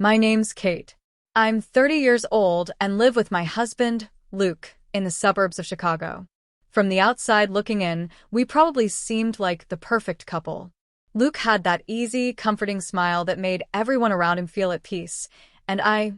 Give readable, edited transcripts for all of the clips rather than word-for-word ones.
My name's Kate. I'm 30 years old and live with my husband, Luke, in the suburbs of Chicago. From the outside looking in, we probably seemed like the perfect couple. Luke had that easy, comforting smile that made everyone around him feel at peace, and I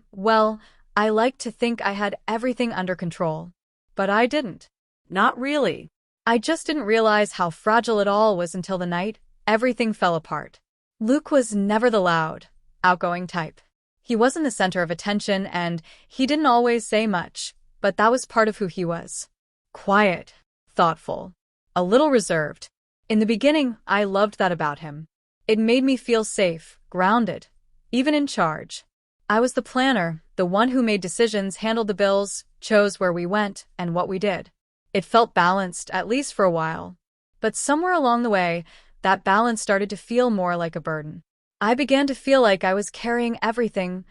liked to think I had everything under control. But I didn't. Not really. I just didn't realize how fragile it all was until the night everything fell apart. Luke was never the loud, outgoing type. He wasn't the center of attention, and he didn't always say much, but that was part of who he was. Quiet, thoughtful, a little reserved. In the beginning, I loved that about him. It made me feel safe, grounded, even in charge. I was the planner, the one who made decisions, handled the bills, chose where we went and what we did. It felt balanced, at least for a while. But somewhere along the way, that balance started to feel more like a burden. I began to feel like I was carrying everything,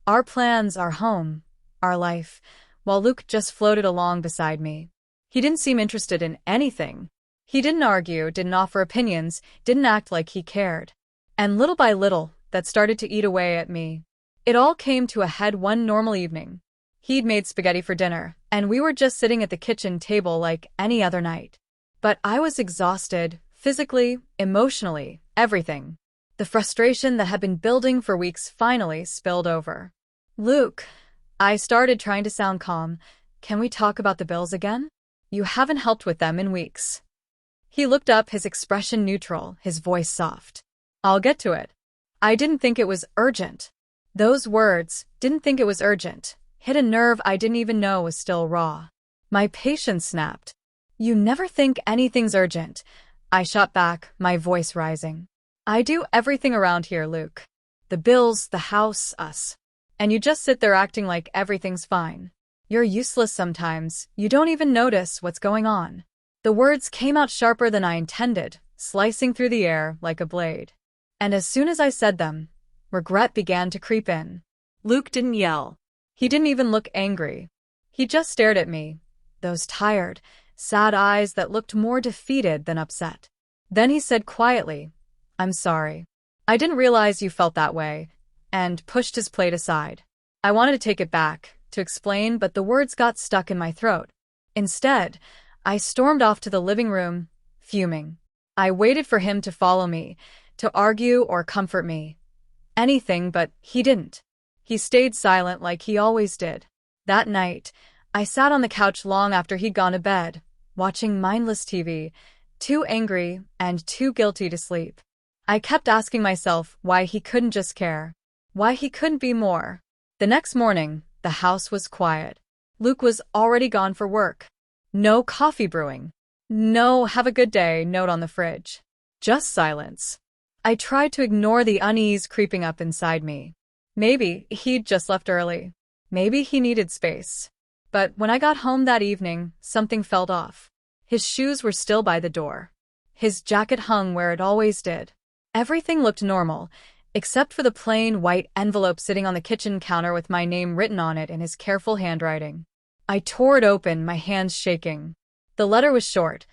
our plans, our home, our life, while Luke just floated along beside me. He didn't seem interested in anything. He didn't argue, didn't offer opinions, didn't act like he cared. And little by little, that started to eat away at me. It all came to a head one normal evening. He'd made spaghetti for dinner, and we were just sitting at the kitchen table like any other night. But I was exhausted, physically, emotionally, everything. The frustration that had been building for weeks finally spilled over. Luke, I started trying to sound calm. Can we talk about the bills again? You haven't helped with them in weeks. He looked up, his expression neutral, his voice soft. I'll get to it. I didn't think it was urgent. Those words, didn't think it was urgent, hit a nerve I didn't even know was still raw. My patience snapped. You never think anything's urgent. I shot back, my voice rising. I do everything around here, Luke. The bills, the house, us. And you just sit there acting like everything's fine. You're useless sometimes, you don't even notice what's going on. The words came out sharper than I intended, slicing through the air like a blade. And as soon as I said them, regret began to creep in. Luke didn't yell. He didn't even look angry. He just stared at me, those tired, sad eyes that looked more defeated than upset. Then he said quietly, I'm sorry. I didn't realize you felt that way, and pushed his plate aside. I wanted to take it back, to explain, but the words got stuck in my throat. Instead, I stormed off to the living room, fuming. I waited for him to follow me, to argue or comfort me. Anything, but he didn't. He stayed silent like he always did. That night, I sat on the couch long after he'd gone to bed, watching mindless TV, too angry and too guilty to sleep. I kept asking myself why he couldn't just care, why he couldn't be more. The next morning, the house was quiet. Luke was already gone for work. No coffee brewing. No have a good day note on the fridge. Just silence. I tried to ignore the unease creeping up inside me. Maybe he'd just left early. Maybe he needed space. But when I got home that evening, something felt off. His shoes were still by the door. His jacket hung where it always did. Everything looked normal, except for the plain white envelope sitting on the kitchen counter with my name written on it in his careful handwriting. I tore it open, my hands shaking. The letter was short,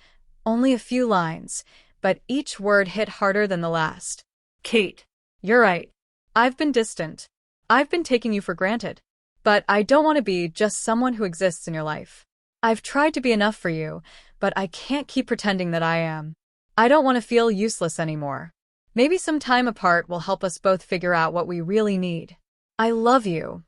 only a few lines, but each word hit harder than the last. Kate. You're right. I've been distant. I've been taking you for granted. But I don't want to be just someone who exists in your life. I've tried to be enough for you, but I can't keep pretending that I am. I don't want to feel useless anymore. Maybe some time apart will help us both figure out what we really need. I love you,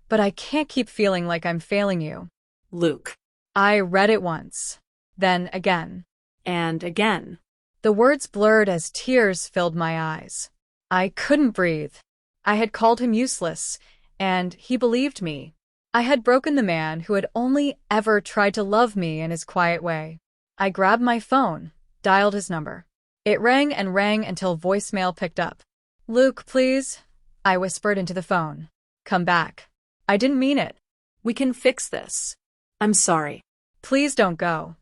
but I can't keep feeling like I'm failing you. Luke. I read it once. Then again. And again. The words blurred as tears filled my eyes. I couldn't breathe. I had called him useless, and he believed me. I had broken the man who had only ever tried to love me in his quiet way. I grabbed my phone, dialed his number. It rang and rang until voicemail picked up. Luke, please, I whispered into the phone. Come back. I didn't mean it. We can fix this. I'm sorry. Please don't go.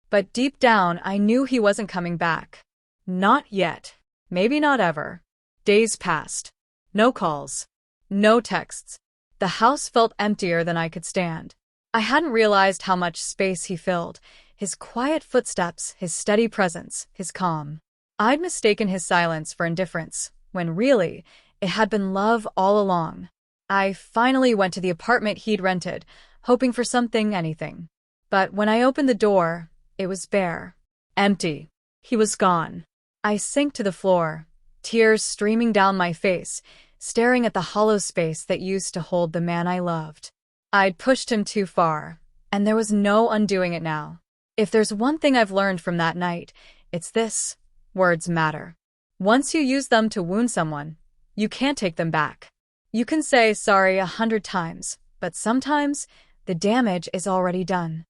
But deep down, I knew he wasn't coming back. Not yet. Maybe not ever. Days passed. No calls. No texts. The house felt emptier than I could stand. I hadn't realized how much space he filled. His quiet footsteps, his steady presence, his calm. I'd mistaken his silence for indifference, when really, It had been love all along. I finally went to the apartment he'd rented, hoping for anything. But when I opened the door, it was bare. Empty. He was gone. I sank to the floor, tears streaming down my face, staring at the hollow space that used to hold the man I loved. I'd pushed him too far, and there was no undoing it now. If there's one thing I've learned from that night, it's this: words matter. Once you use them to wound someone, you can't take them back. You can say sorry 100 times, but sometimes the damage is already done.